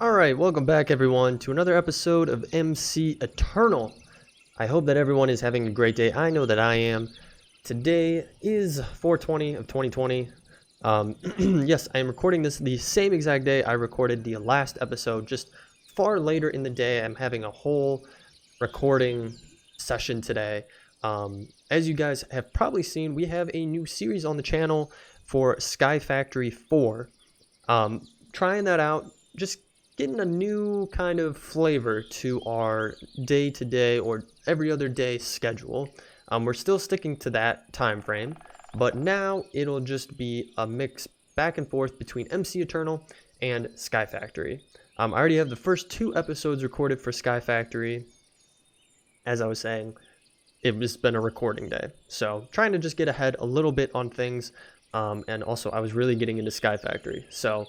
Alright, welcome back everyone to another episode of MC Eternal. I hope that everyone is having a great day. I know that I am. Today is 4/20 of 2020. Yes, I am recording this the same exact day I recorded the last episode, just far later in the day. I'm having a whole recording session today. As you guys have probably seen, we have a new series on the channel for Sky Factory 4. Trying that out, just getting a new kind of flavor to our day-to-day or every other day schedule. We're still sticking to that time frame, but now it'll just be a mix back and forth between MC Eternal and Sky Factory. I already have the first 2 episodes recorded for Sky Factory. As I was saying, it's been a recording day, so trying to just get ahead a little bit on things, and also I was really getting into Sky Factory, so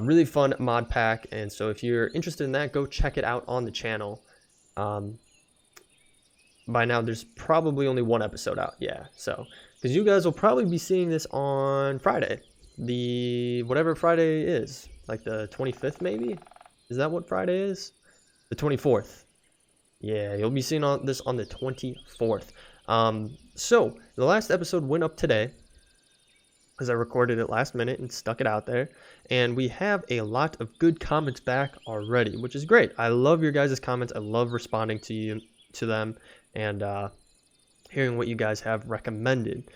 really fun mod pack, and so if you're interested in that, go check it out on the channel. By now there's probably only 1 episode out, yeah, so because you guys will probably be seeing this on Friday, the whatever Friday is, like the 25th maybe. Is that what Friday is? The 24th. Yeah, you'll be seeing this on the 24th. So the last episode went up today because I recorded it last minute and stuck it out there, and we have a lot of good comments back already, which is great. I love your guys' comments. I love responding to them and hearing what you guys have recommended.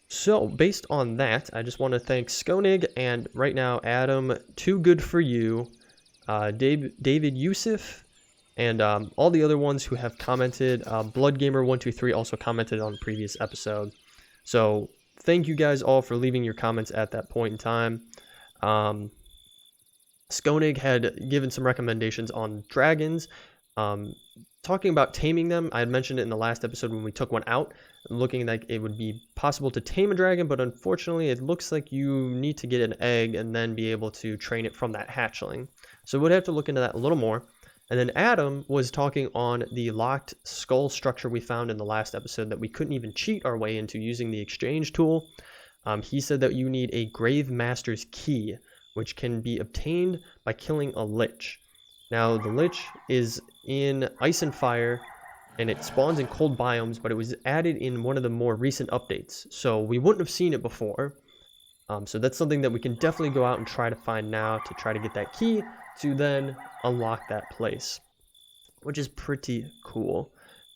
So based on that, I just want to thank Skonig and right now Adam, Too Good For You, David Yusuf, and all the other ones who have commented. BloodGamer123 also commented on the previous episode. So thank you guys all for leaving your comments at that point in time. Skonig had given some recommendations on dragons, talking about taming them. I had mentioned it in the last episode when we took one out, looking like it would be possible to tame a dragon, but unfortunately it looks like you need to get an egg and then be able to train it from that hatchling. So we'd have to look into that a little more. And then Adam was talking on the locked skull structure we found in the last episode that we couldn't even cheat our way into using the exchange tool. He said that you need a Grave Master's Key, which can be obtained by killing a lich. Now, the lich is in Ice and Fire, and it spawns in cold biomes, but it was added in one of the more recent updates, so we wouldn't have seen it before. So that's something that we can definitely go out and try to find now to try to get that key to then unlock that place, which is pretty cool.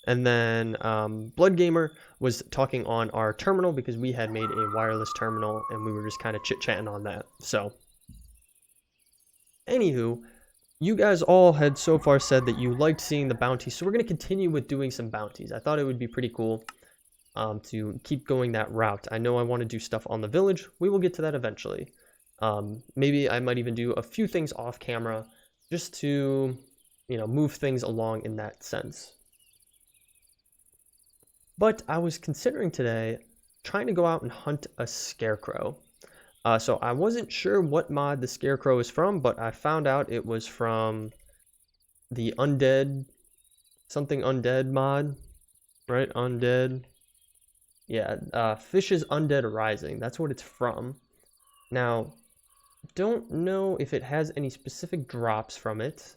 And then BloodGamer was talking on our terminal because we had made a wireless terminal and we were just kind of chit-chatting on that. So anywho, you guys all had so far said that you liked seeing the bounties, so we're going to continue with doing some bounties. I thought it would be pretty cool to keep going that route. I know I want to do stuff on the village. We will get to that eventually. Maybe I might even do a few things off camera just to, move things along in that sense. But I was considering today trying to go out and hunt a Scarecrow. So I wasn't sure what mod the Scarecrow is from, but I found out it was from the something undead mod, right? Undead. Yeah, Fish's Undead Rising. That's what it's from. Now, don't know if it has any specific drops from it.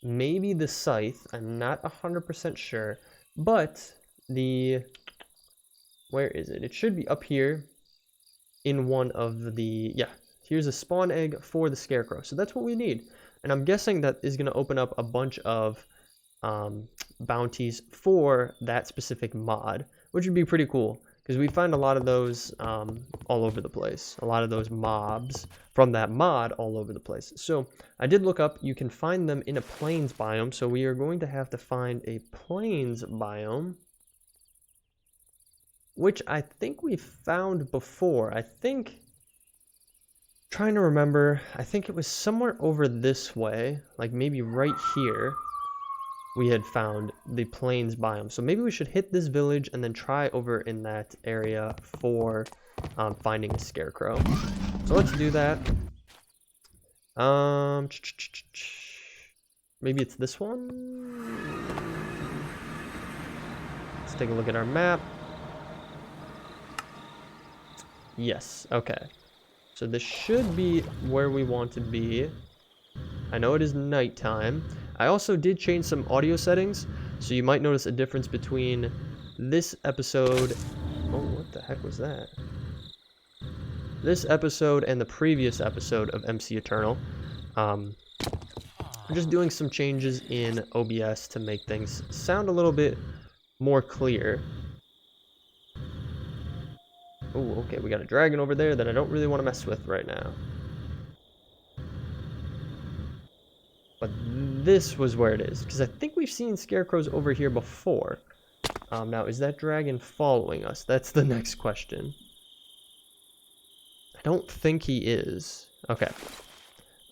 Maybe the scythe. I'm not 100% sure. But where is it? It should be up here in one of the, yeah, here's a spawn egg for the Scarecrow. So that's what we need. And I'm guessing that is going to open up a bunch of bounties for that specific mod, which would be pretty cool because we find a lot of those all over the place, a lot of those mobs from that mod all over the place. So I did look up, you can find them in a plains biome, so we are going to have to find a plains biome, which I think we found before. Trying to remember, I think it was somewhere over this way, like maybe right here. We had found the plains biome, so maybe we should hit this village and then try over in that area for finding a Scarecrow. So let's do that. Maybe it's this one. Let's take a look at our map. Yes, okay. So this should be where we want to be. I know it is nighttime. I also did change some audio settings, so you might notice a difference between this episode. Oh, what the heck was that? This episode and the previous episode of MC Eternal. I'm just doing some changes in OBS to make things sound a little bit more clear. Oh, okay, we got a dragon over there that I don't really want to mess with right now. But this was where it is, because I think we've seen scarecrows over here before. Now, is that dragon following us? That's the next question. I don't think he is. Okay.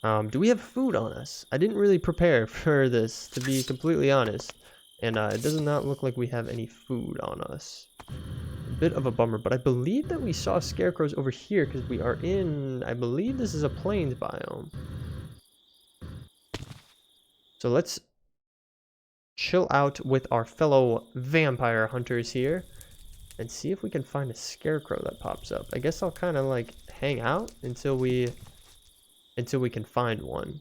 Do we have food on us? I didn't really prepare for this, to be completely honest. And it does not look like we have any food on us. A bit of a bummer, but I believe that we saw scarecrows over here because we are in, I believe this is a plains biome. So let's chill out with our fellow vampire hunters here and see if we can find a scarecrow that pops up. I guess I'll kind of like hang out until we can find one.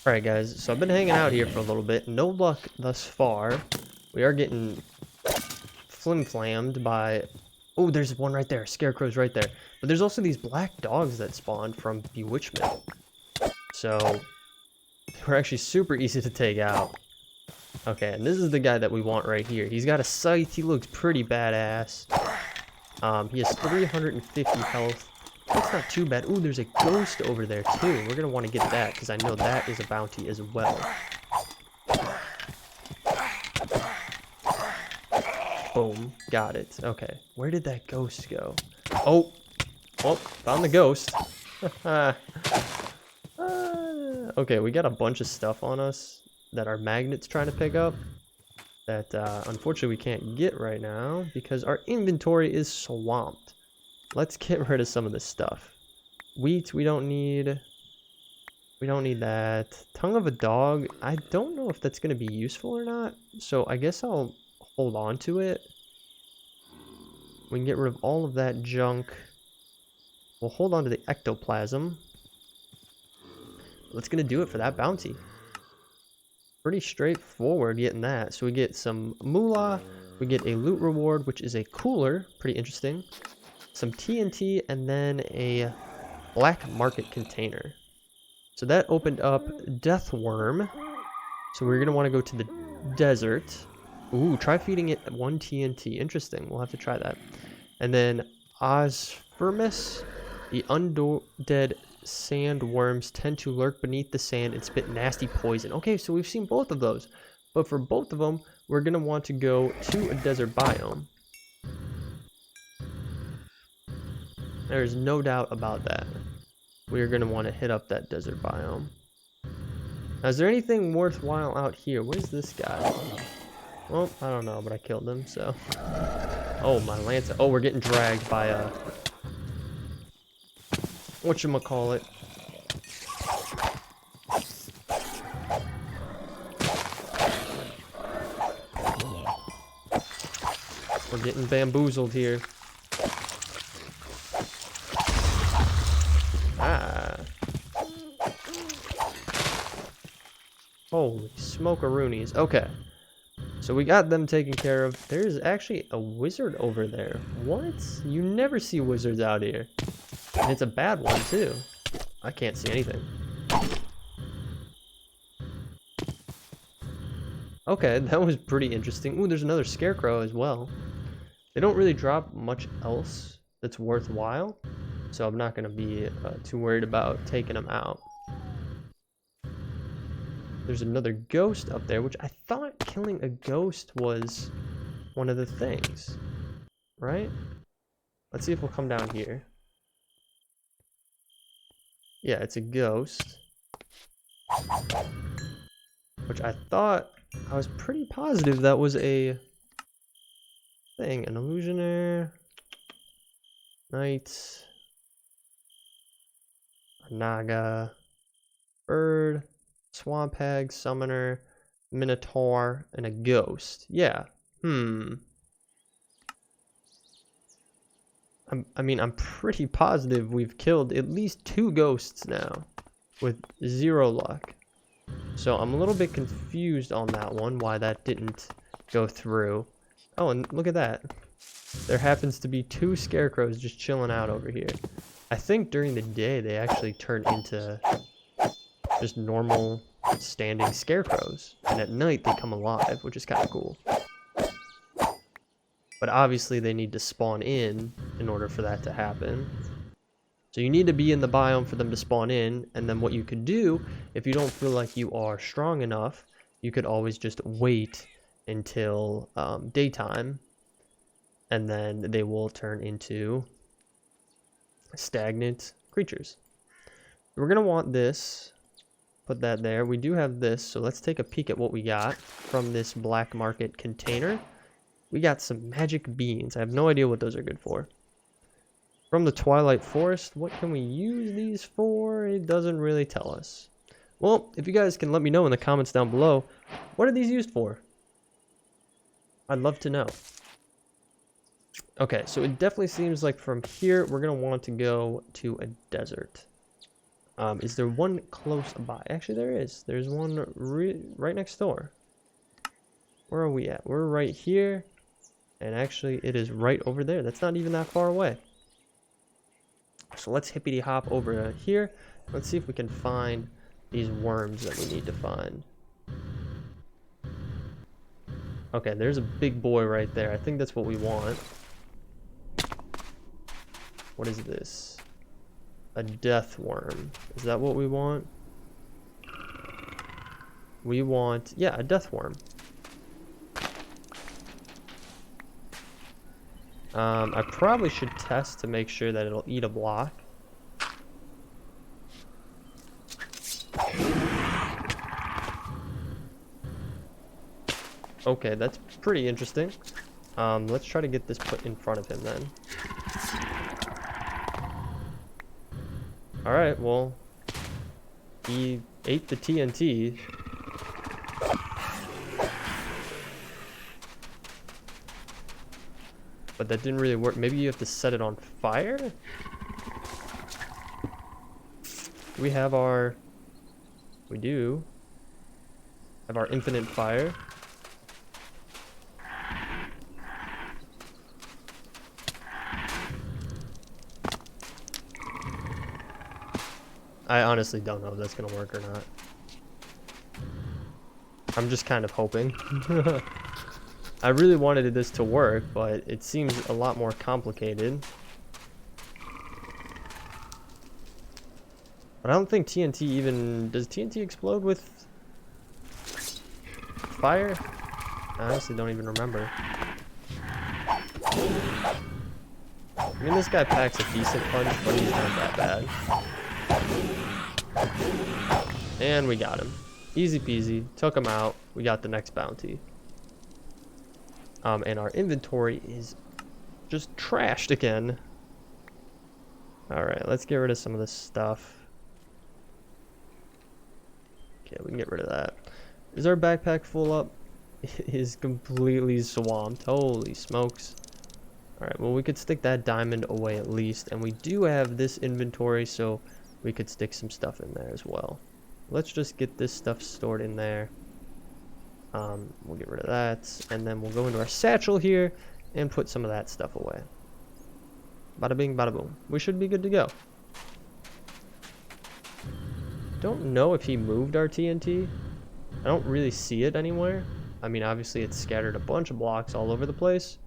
Alright guys, so I've been hanging out here for a little bit. No luck thus far. We are getting flim-flammed by... Oh, there's one right there. Scarecrow's right there. But there's also these black dogs that spawned from Bewitchment. So, they're actually super easy to take out. Okay, and this is the guy that we want right here. He's got a scythe. He looks pretty badass. He has 350 health. That's not too bad. Ooh, there's a ghost over there too. We're gonna want to get that because I know that is a bounty as well. Boom, got it. Okay, where did that ghost go? Oh, found the ghost. Okay, we got a bunch of stuff on us that our magnet's trying to pick up that unfortunately we can't get right now because our inventory is swamped. Let's get rid of some of this stuff. Wheat, we don't need. We don't need that. Tongue of a dog, I don't know if that's going to be useful or not. So I guess I'll hold on to it. We can get rid of all of that junk. We'll hold on to the ectoplasm. That's going to do it for that bounty. Pretty straightforward getting that. So we get some moolah. We get a loot reward, which is a cooler. Pretty interesting. Some TNT, and then a black market container. So that opened up Death Worm. So we're going to want to go to the desert. Ooh, try feeding it 1 TNT. Interesting. We'll have to try that. And then Osphirmus. The undead sandworms tend to lurk beneath the sand and spit nasty poison. Okay, so we've seen both of those. But for both of them, we're going to want to go to a desert biome. There's no doubt about that. We're going to want to hit up that desert biome. Now, is there anything worthwhile out here? Where's this guy? Well, I don't know, but I killed him, so... Oh, my lance... Oh, we're getting dragged by a... Whatchamacallit. We're getting bamboozled here. Ah. Holy smokeroonies. Okay. So we got them taken care of. There's actually a wizard over there. What? You never see wizards out here. And it's a bad one, too. I can't see anything. Okay, that was pretty interesting. Ooh, there's another scarecrow as well. They don't really drop much else that's worthwhile. So I'm not going to be too worried about taking them out. There's another ghost up there, which I thought killing a ghost was one of the things. Right? Let's see if we'll come down here. Yeah, it's a ghost. Which I thought... I was pretty positive that was a thing. An illusionaire. Knight. A naga. Bird. Swamp hag. Summoner. Minotaur. And a ghost. Yeah. I I mean, I'm pretty positive we've killed at least 2 ghosts now with 0 luck. So I'm a little bit confused on that one, why that didn't go through. Oh, and look at that. There happens to be 2 scarecrows just chilling out over here. I think during the day they actually turn into just normal standing scarecrows. And at night they come alive, which is kind of cool. But obviously they need to spawn in order for that to happen. So you need to be in the biome for them to spawn in, and then what you could do, if you don't feel like you are strong enough, you could always just wait until daytime, and then they will turn into stagnant creatures. We're going to want this, put that there. We do have this, so let's take a peek at what we got from this black market container. We got some magic beans. I have no idea what those are good for. From the Twilight Forest, what can we use these for? It doesn't really tell us. Well, if you guys can let me know in the comments down below, what are these used for? I'd love to know. Okay, so it definitely seems like from here, we're going to want to go to a desert. Is there one close by? Actually, there is. There's one right next door. Where are we at? We're right here. And actually, it is right over there. That's not even that far away. So let's hippity hop over here. Let's see if we can find these worms that we need to find. Okay, there's a big boy right there. I think that's what we want. What is this? A death worm. Is that what we want? We want, yeah, a death worm. I probably should test to make sure that it'll eat a block. Okay, that's pretty interesting. Let's try to get this put in front of him then. Alright, well, he ate the TNT. But that didn't really work. Maybe you have to set it on fire? We have our... We do have our infinite fire. I honestly don't know if that's going to work or not. I'm just kind of hoping. I really wanted this to work, but it seems a lot more complicated. But I don't think TNT even... Does TNT explode with fire? I honestly don't even remember. I mean, this guy packs a decent punch, but he's not that bad. And we got him. Easy peasy. Took him out. We got the next bounty. And our inventory is just trashed again. Alright, let's get rid of some of this stuff. Okay, we can get rid of that. Is our backpack full up? It is completely swamped. Holy smokes. Alright, well, we could stick that diamond away at least. And we do have this inventory, so we could stick some stuff in there as well. Let's just get this stuff stored in there. We'll get rid of that, and then we'll go into our satchel here and put some of that stuff away. Bada bing, bada boom. We should be good to go. Don't know if he moved our TNT. I don't really see it anywhere. I mean, obviously it's scattered a bunch of blocks all over the place.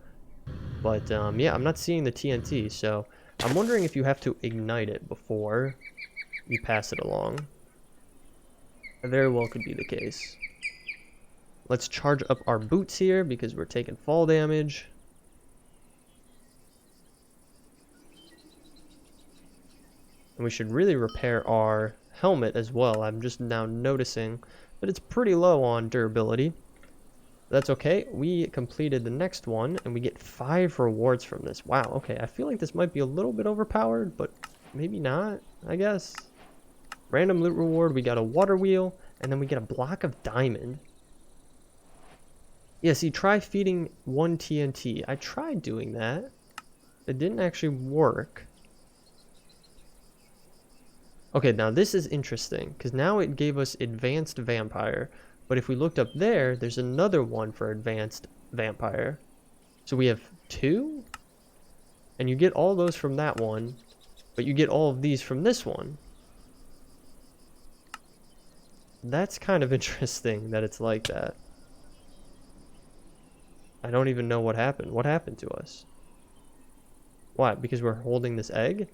But yeah, I'm not seeing the TNT, so I'm wondering if you have to ignite it before you pass it along. That very well could be the case. Let's charge up our boots here because we're taking fall damage. And we should really repair our helmet as well. I'm just now noticing that it's pretty low on durability. That's okay. We completed the next one and we get 5 rewards from this. Wow, okay. I feel like this might be a little bit overpowered, but maybe not, I guess. Random loot reward. We got a water wheel and then we get a block of diamond. Yeah, see, try feeding 1 TNT. I tried doing that. It didn't actually work. Okay, now this is interesting, because now it gave us advanced vampire. But if we looked up there, there's another one for advanced vampire. So we have 2? And you get all those from that one, but you get all of these from this one. That's kind of interesting that it's like that. I don't even know what happened. What happened to us? Why? Because we're holding this egg?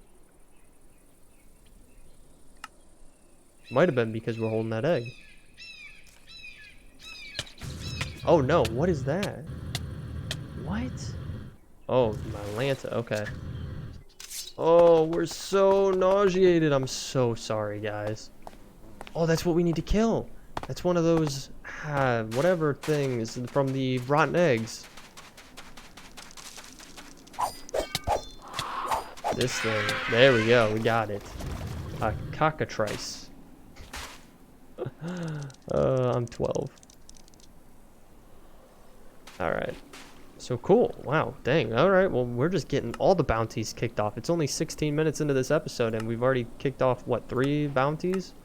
Might have been because we're holding that egg. Oh no, what is that? What? Oh, my Lanta, okay. Oh, we're so nauseated. I'm so sorry, guys. Oh, that's what we need to kill. That's one of those, whatever things from the rotten eggs. This thing. There we go. We got it. A cockatrice. I'm 12. Alright. So cool. Wow. Dang. Alright. Well, we're just getting all the bounties kicked off. It's only 16 minutes into this episode, and we've already kicked off, what, 3 bounties?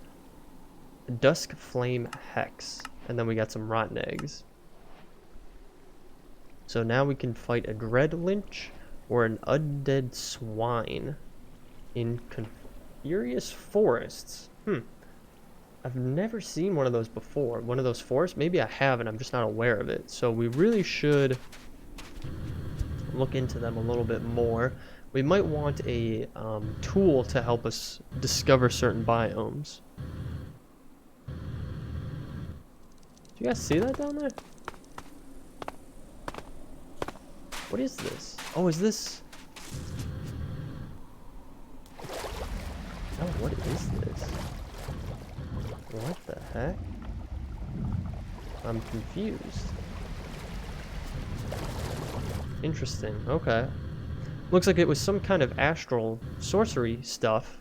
Dusk Flame Hex. And then we got some rotten eggs. So now we can fight a Dread Lynch or an Undead Swine in Furious Forests. I've never seen one of those before. One of those forests? Maybe I have and I'm just not aware of it. So we really should look into them a little bit more. We might want a tool to help us discover certain biomes. Do you guys see that down there? What is this? Oh, is this... Oh, what is this? What the heck? I'm confused. Interesting, okay. Looks like it was some kind of astral sorcery stuff,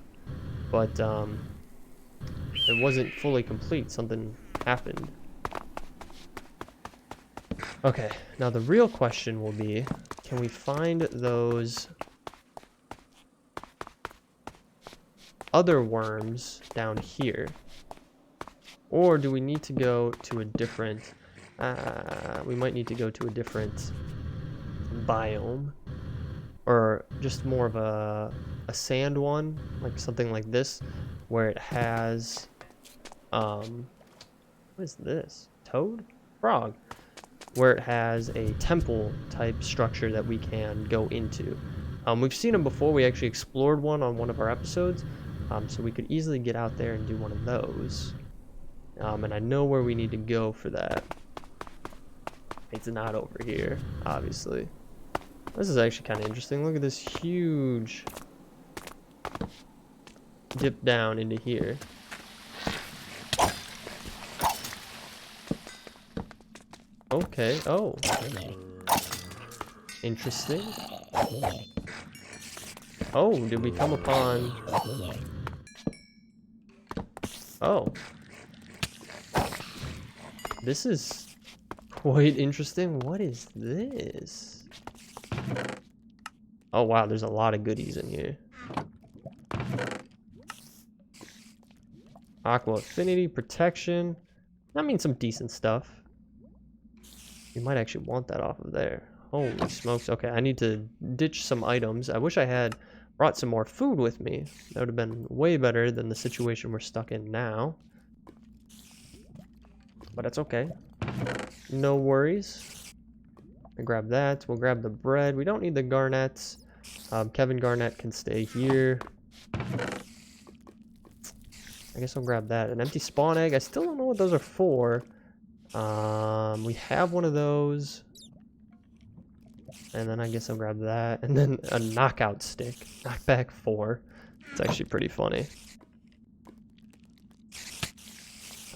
but it wasn't fully complete. Something happened. Okay, now the real question will be, can we find those other worms down here? Or do we need to go to a different, we might need to go to a different biome, or just more of a sand one, like something like this, where it has, what is this? Toad? Frog. Where it has a temple type structure that we can go into. We've seen them before. We actually explored one on one of our episodes, so we could easily get out there and do one of those. And I know where we need to go for that. It's not over here, obviously. This is actually kind of interesting. Look at this huge dip down into here. Okay, oh. Interesting. Oh, did we come upon... Oh. This is quite interesting. What is this? Oh wow, there's a lot of goodies in here. Aqua Affinity, Protection. That means some decent stuff. You might actually want that off of there. Holy smokes. Okay, I need to ditch some items. I wish I had brought some more food with me. That would have been way better than the situation we're stuck in now. But that's okay. No worries. I grab that. We'll grab the bread. We don't need the garnets. Kevin Garnett can stay here. I guess I'll grab that. An empty spawn egg. I still don't know what those are for. We have one of those. And then I guess I'll grab that. And then a knockout stick. Knockback 4. It's actually pretty funny.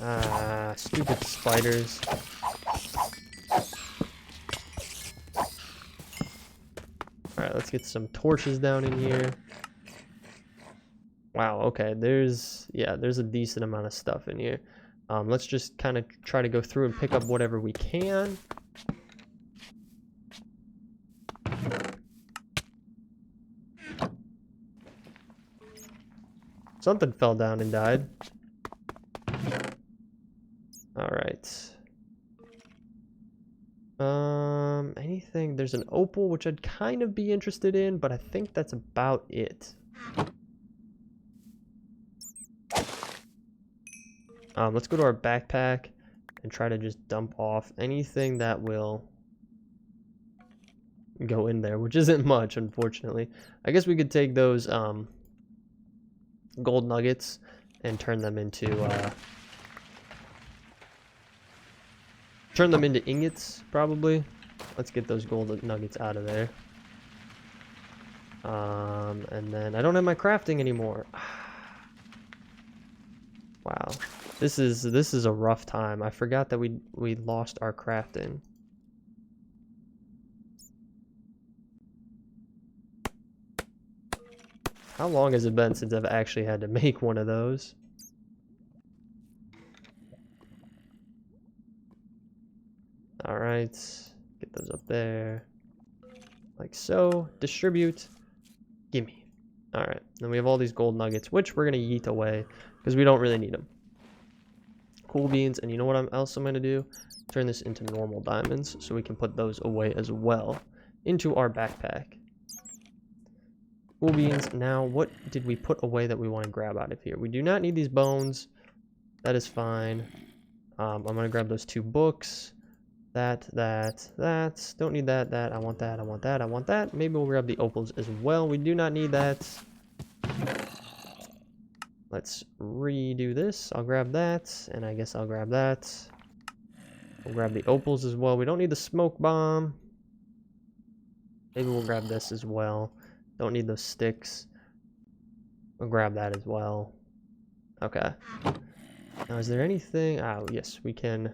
Ah, stupid spiders. Alright, let's get some torches down in here. Wow, okay, there's a decent amount of stuff in here. Let's just kind of try to go through and pick up whatever we can. Something fell down and died. Alright. Anything? There's an opal, which I'd kind of be interested in, but I think that's about it. Let's go to our backpack and try to just dump off anything that will go in there, which isn't much, unfortunately. I guess we could take those gold nuggets and turn them into ingots, probably. Let's get those gold nuggets out of there. And then I don't have my crafting anymore. Wow. This is a rough time. I forgot that we lost our crafting. How long has it been since I've actually had to make one of those? Alright, get those up there. Like so. Distribute. Gimme. Alright, then we have all these gold nuggets, which we're going to yeet away, because we don't really need them. Cool beans, and you know what else I'm going to do? Turn this into normal diamonds, so we can put those away as well, into our backpack. Cool beans. Now, what did we put away that we want to grab out of here? We do not need these bones. That is fine. I'm going to grab those 2 books. That. Don't need that. I want that. I want that. I want that. Maybe we'll grab the opals as well. We do not need that. Let's redo this. I'll grab that. And I guess I'll grab that. We'll grab the opals as well. We don't need the smoke bomb. Maybe we'll grab this as well. Don't need those sticks. We'll grab that as well. Okay. Now, is there anything? Oh, yes, we can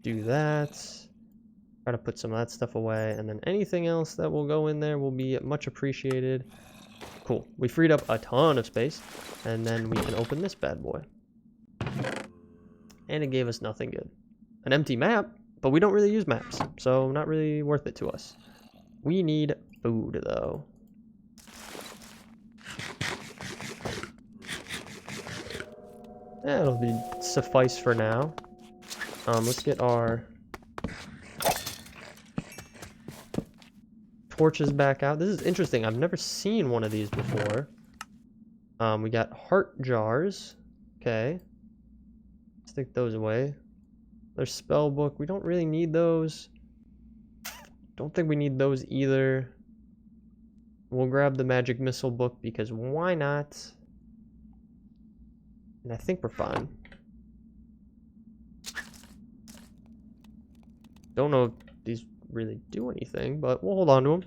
do that. Try to put some of that stuff away. And then anything else that will go in there will be much appreciated. Cool. We freed up a ton of space. And then we can open this bad boy. And it gave us nothing good. An empty map, but we don't really use maps. So not really worth it to us. We need food, though. That'll be suffice for now. Let's get our torches back out. This is interesting. I've never seen one of these before. We got heart jars. Okay. Stick those away. There's spell book. We don't really need those. Don't think we need those either. We'll grab the magic missile book because why not? And I think we're fine. Don't know if these really do anything, but we'll hold on to them.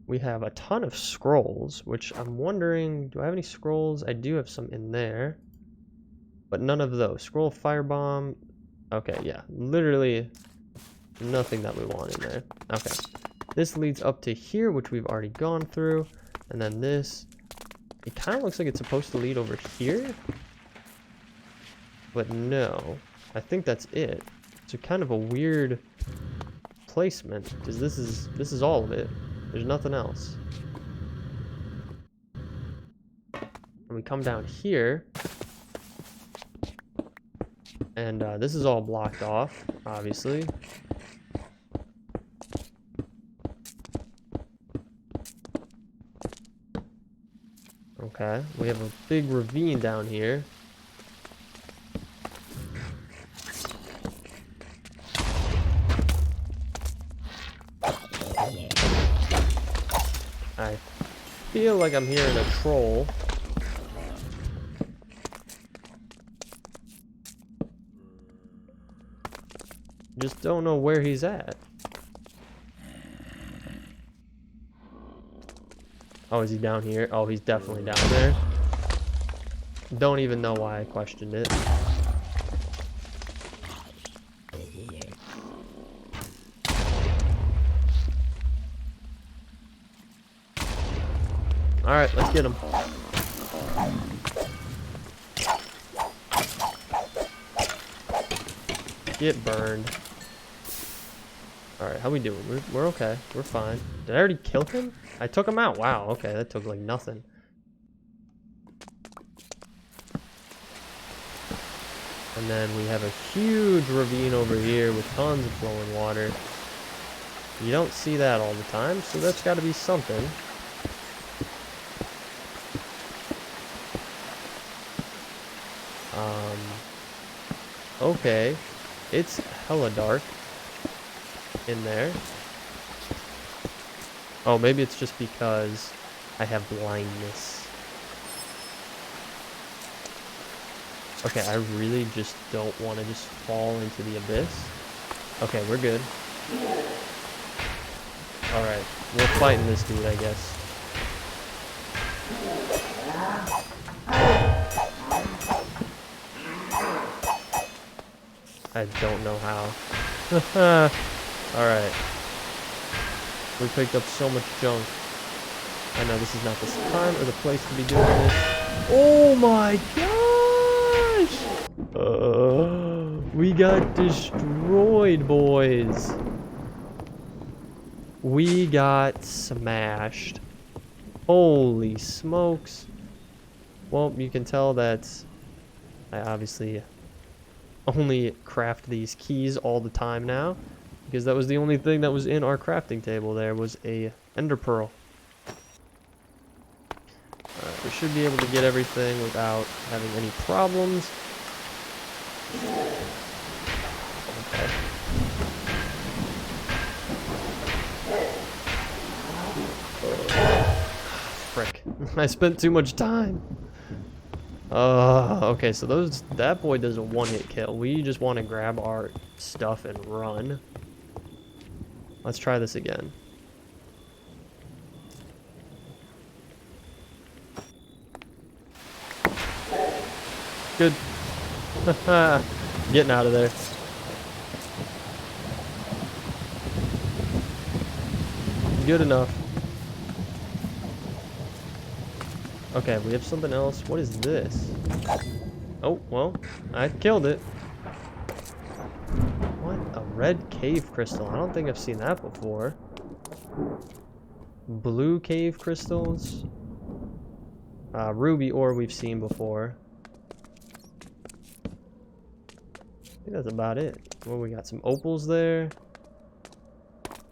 We have a ton of scrolls, which I'm wondering, do I have any scrolls? I do have some in there, but none of those. Scroll firebomb. Okay, yeah, literally nothing that we want in there. Okay, this leads up to here, which we've already gone through, and then this. It kind of looks like it's supposed to lead over here, but no, I think that's it. It's a kind of a weird placement because this is all of it. There's nothing else. And we come down here, and this is all blocked off, obviously. Okay, we have a big ravine down here. I feel like I'm hearing a troll. Just don't know where he's at. Oh, is he down here? Oh, he's definitely down there. Don't even know why I questioned it. Alright, let's get him. Get burned. Alright, how we doing? We're okay. We're fine. Did I already kill him? I took him out. Wow, okay. That took like nothing. And then we have a huge ravine over here with tons of flowing water. You don't see that all the time, so that's got to be something. Okay. It's hella dark in there. Oh, maybe it's just because I have blindness. Okay, I really just don't want to just fall into the abyss. Okay, we're good. Alright, we're fighting this dude, I guess. I don't know how. Alright. We picked up so much junk. I know this is not the time or the place to be doing this. Oh my gosh! We got destroyed, boys. We got smashed. Holy smokes. Well, you can tell that I obviously only craft these keys all the time now, because that was the only thing that was in our crafting table. There was a ender pearl. Alright, we should be able to get everything without having any problems. Okay. Frick. I spent too much time. Okay, so that boy does a one-hit kill. We just want to grab our stuff and run. Let's try this again. Good. Getting out of there. Good enough. Okay, we have something else. What is this? Oh, well, I killed it. What? A red cave crystal. I don't think I've seen that before. Blue cave crystals. Ruby ore we've seen before. I think that's about it. Well, we got some opals there.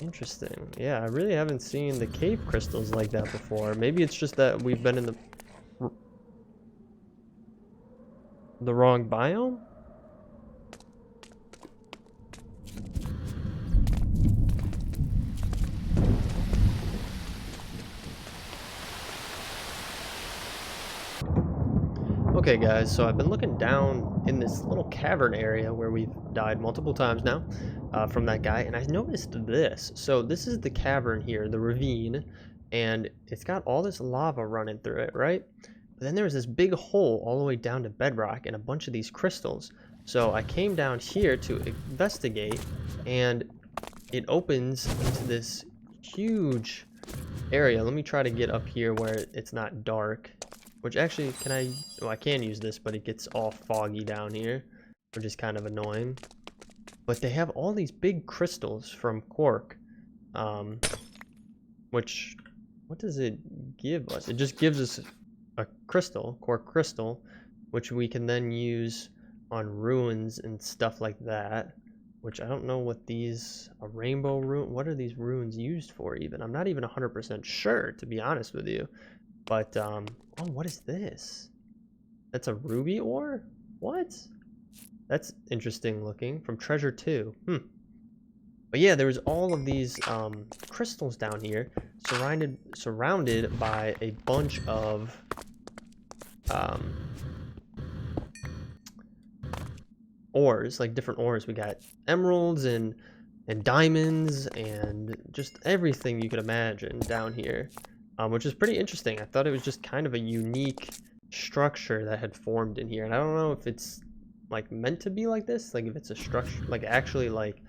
Interesting. Yeah, I really haven't seen the cave crystals like that before. Maybe it's just that we've been in the wrong biome? Okay guys, so I've been looking down in this little cavern area where we've died multiple times now from that guy, and I noticed this. So this is the cavern here, the ravine, and it's got all this lava running through it, right? But then there's this big hole all the way down to bedrock and a bunch of these crystals. So I came down here to investigate, and it opens into this huge area. Let me try to get up here where it's not dark. Which actually, I can use this, but it gets all foggy down here, which is kind of annoying. But they have all these big crystals from quark, which, what does it give us? It just gives us a crystal, quark crystal, which we can then use on ruins and stuff like that, which I don't know what these, a rainbow rune, what are these runes used for even? I'm not even 100% sure, to be honest with you. But, oh, what is this? That's a ruby ore? What? That's interesting looking. From Treasure 2. But yeah, there's all of these crystals down here, surrounded by a bunch of ores, like different ores. We got emeralds and diamonds and just everything you could imagine down here. Which is pretty interesting. I thought it was just kind of a unique structure that had formed in here, and I don't know if it's like meant to be like this, like if it's a structure, like actually like,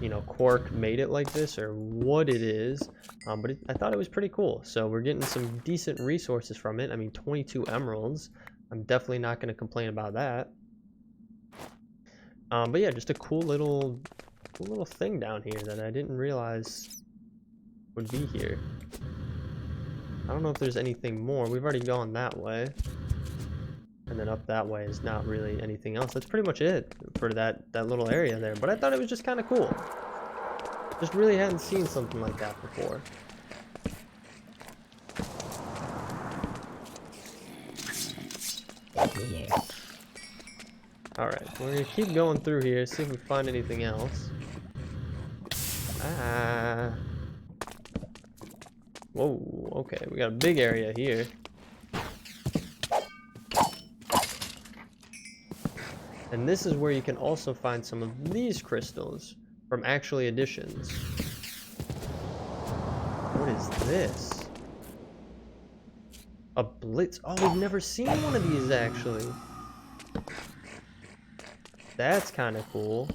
you know, quark made it like this or what it is. But I thought it was pretty cool. So we're getting some decent resources from it. I mean, 22 emeralds. I'm definitely not going to complain about that. But yeah, just a cool little cool little thing down here that I didn't realize would be here. I don't know if there's anything more. We've already gone that way. And then up that way is not really anything else. That's pretty much it for that little area there. But I thought it was just kind of cool. Just really hadn't seen something like that before. Alright, we're gonna keep going through here, see if we find anything else. Ah. Whoa, okay, we got a big area here. And this is where you can also find some of these crystals from actually additions. What is this? A blitz. Oh, we've never seen one of these actually. That's kind of cool.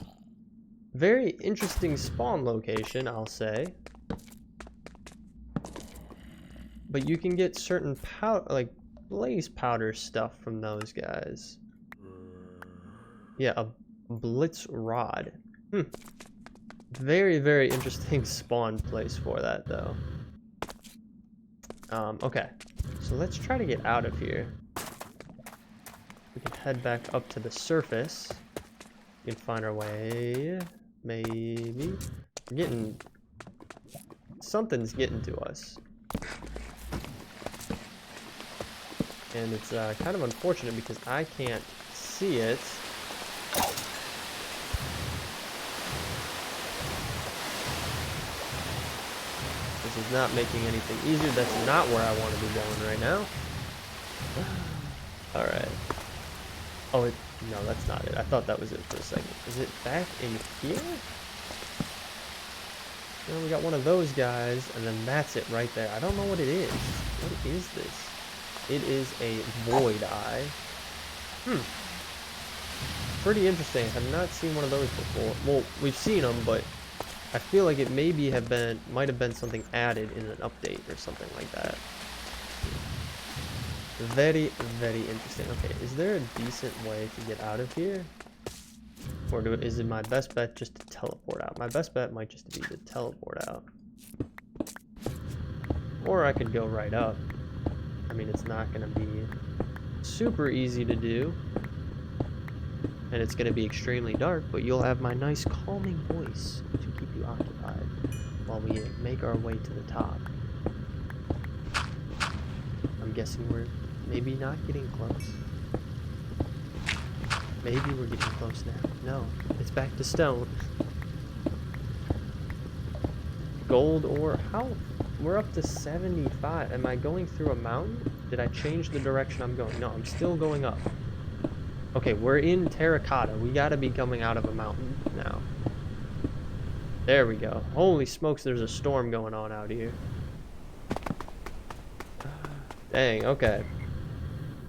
Very interesting spawn location, I'll say. But you can get certain powder, like blaze powder stuff from those guys. Yeah, a blitz rod. Very, very interesting spawn place for that, though. Okay, so let's try to get out of here. We can head back up to the surface. We can find our way. Maybe. We're getting... Something's getting to us. And it's kind of unfortunate because I can't see it. This is not making anything easier. That's not where I want to be going right now. Alright. Oh, no, that's not it. I thought that was it for a second. Is it back in here? No, we got one of those guys, and then that's it right there. I don't know what it is. What is this? It is a void eye. Pretty interesting. I have not seen one of those before. Well, we've seen them, but I feel like it might have been something added in an update or something like that. Very, very interesting. Okay, is there a decent way to get out of here? Or is it my best bet just to teleport out? My best bet might just be to teleport out. Or I could go right up. I mean, it's not going to be super easy to do. And it's going to be extremely dark, but you'll have my nice calming voice to keep you occupied while we make our way to the top. I'm guessing we're maybe not getting close. Maybe we're getting close now. No, it's back to stone. Gold ore. How? We're up to 75. Am I going through a mountain? Did I change the direction I'm going? No, I'm still going up. Okay, we're in terracotta. We gotta be coming out of a mountain now. There we go. Holy smokes, there's a storm going on out here. Dang, okay.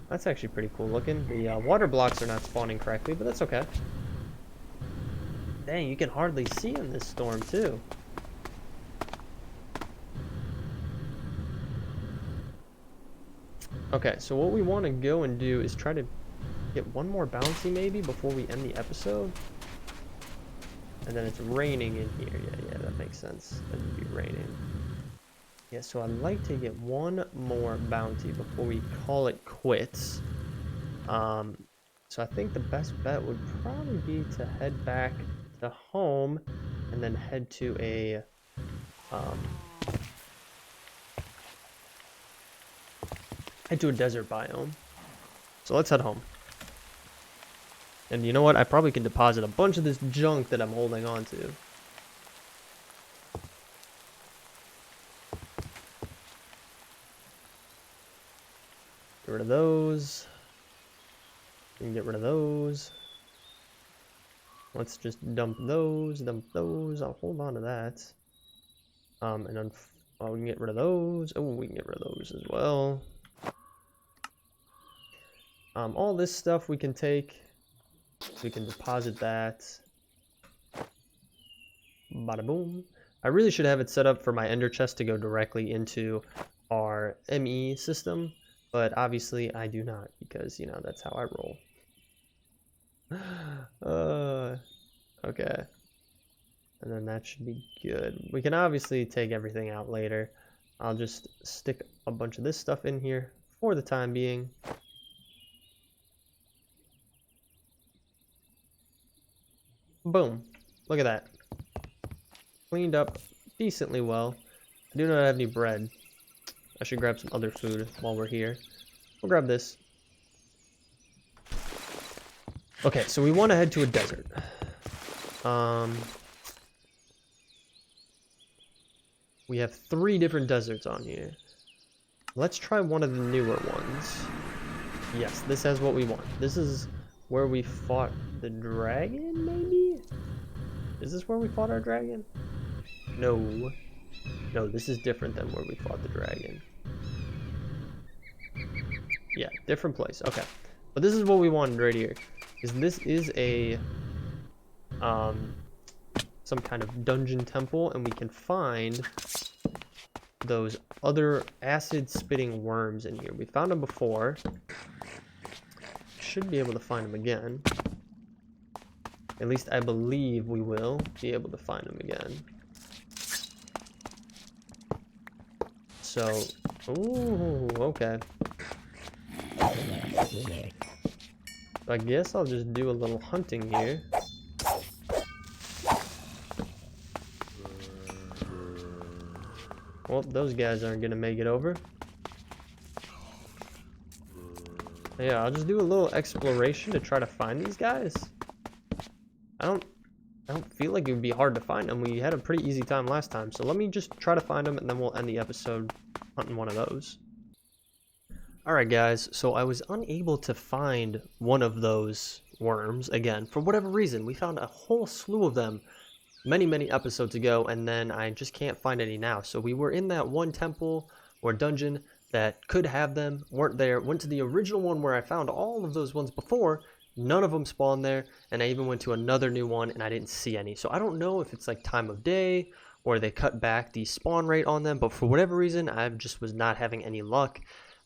That's actually pretty cool looking. The water blocks are not spawning correctly, but that's okay. Dang, you can hardly see in this storm, too. Okay, so what we want to go and do is try to get one more bounty maybe before we end the episode. And then it's raining in here. Yeah, that makes sense. It would be raining. Yeah, so I'd like to get one more bounty before we call it quits. So I think the best bet would probably be to head back to home and then head to a desert biome. So let's head home. And you know what? I probably can deposit a bunch of this junk that I'm holding on to. Get rid of those. We can get rid of those. Let's just dump those, I'll hold on to that. And then we can get rid of those. Oh, we can get rid of those as well. All this stuff we can take. We can deposit that. Bada boom. I really should have it set up for my ender chest to go directly into our ME system, but obviously I do not because, you know, that's how I roll. Okay. And then that should be good. We can obviously take everything out later. I'll just stick a bunch of this stuff in here for the time being. Boom. Look at that. Cleaned up decently well. I do not have any bread. I should grab some other food while we're here. We'll grab this. Okay, so we want to head to a desert. We have 3 different deserts on here. Let's try one of the newer ones. Yes, this has what we want. This is where we fought the dragon, maybe? Is this where we fought our dragon? No. No, this is different than where we fought the dragon. Yeah, different place. Okay. But this is what we wanted right here. This is a some kind of dungeon temple, and we can find those other acid spitting worms in here. We found them before. Should be able to find them again. At least I believe we will be able to find them again. So, ooh, okay. I guess I'll just do a little hunting here. Well, those guys aren't gonna make it over. Yeah, I'll just do a little exploration to try to find these guys. I don't feel like it would be hard to find them. We had a pretty easy time last time, so let me just try to find them, and then we'll end the episode hunting one of those. Alright guys, so I was unable to find one of those worms again. For whatever reason, we found a whole slew of them many episodes ago, and then I just can't find any now. So we were in that one temple or dungeon that could have them, weren't there. Went to the original one where I found all of those ones before, none of them spawned there, and I even went to another new one and I didn't see any. So I don't know if it's like time of day or they cut back the spawn rate on them, but for whatever reason I just was not having any luck.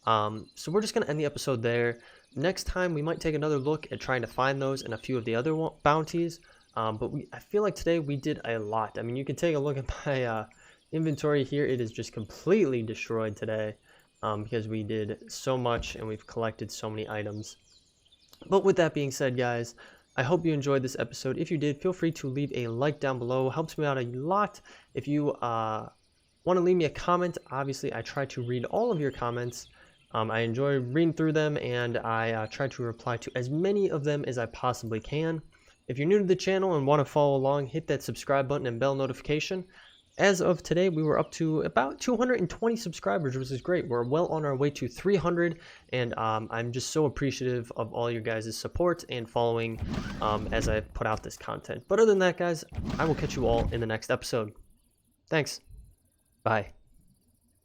So we're just gonna end the episode there. Next time we might take another look at trying to find those and a few of the other bounties. But I feel like today we did a lot. I mean, you can take a look at my inventory here. It is just completely destroyed today because we did so much and we've collected so many items. But with that being said, guys, I hope you enjoyed this episode. If you did, feel free to leave a like down below. It helps me out a lot. If you want to leave me a comment, obviously I try to read all of your comments. I enjoy reading through them, and I try to reply to as many of them as I possibly can. If you're new to the channel and want to follow along, hit that subscribe button and bell notification. As of today, we were up to about 220 subscribers, which is great. We're well on our way to 300, and I'm just so appreciative of all your guys' support and following as I put out this content. But other than that, guys, I will catch you all in the next episode. Thanks. Bye.